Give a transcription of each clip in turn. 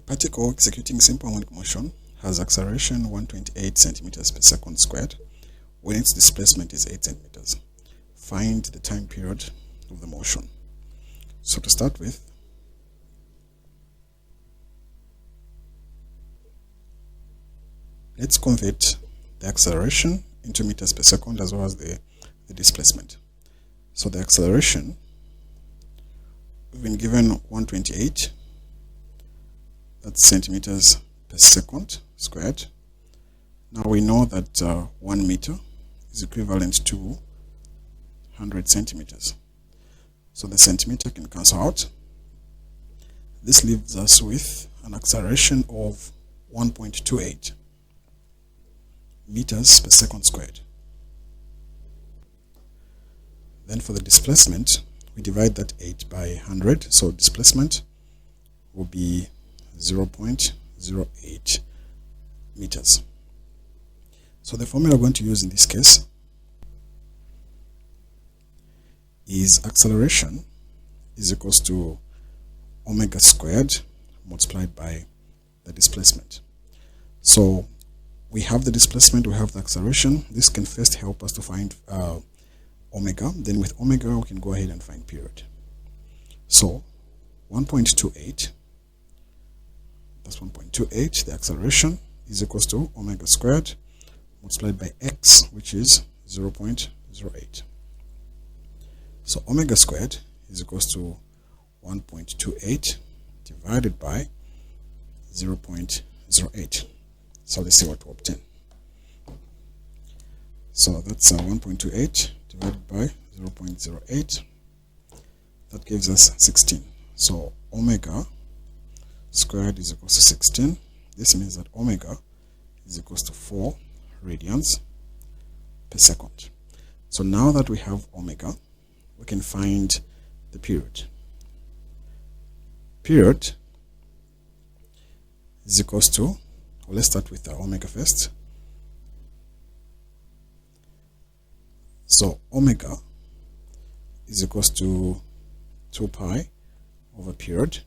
particle executing simple harmonic motion has acceleration 128 centimeters per second squared when its displacement is 8 centimeters. Find the time period of the motion. So to start with, let's convert the acceleration into meters per second as well as the displacement. So the acceleration, we've been given 128, that's centimeters per second squared. Now we know that 1 meter is equivalent to 100 centimeters. So the centimeter can cancel out. This leaves us with an acceleration of 1.28 meters per second squared. Then for the displacement, we divide that 8 by 100, so displacement will be 0.08 meters. So the formula we're going to use in this case is acceleration is equals to omega squared multiplied by the displacement. So we have the displacement, we have the acceleration. This can first help us to find omega. Then with omega, we can go ahead and find period. So 1.28, that's 1.28, the acceleration is equals to omega squared multiplied by x, which is 0.08. So omega squared is equals to 1.28 divided by 0.08. So let's see what we obtain. So that's 1.28 divided by 0.08. That gives us 16. So omega squared is equals to 16. This means that omega is equals to 4 radians per second. So now that we have omega, we can find the period. Period is equals to, well, let's start with the omega first. So omega is equals to 2 pi over period.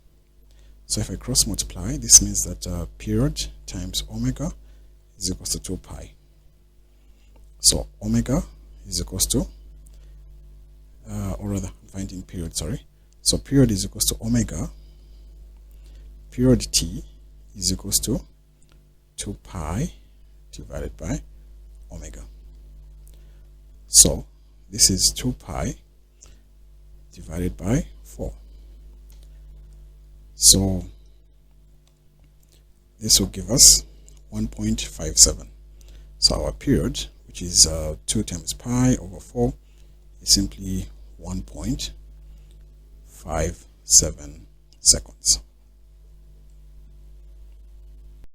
So if I cross multiply, this means that period times omega is equals to 2 pi. So omega is equals to, or rather, I'm finding period, sorry. So period is equals to omega, period t is equals to 2 pi divided by omega. So this is 2 pi divided by 4. So this will give us 1.57. So our period, which is 2 times pi over 4, is simply 1.57 seconds.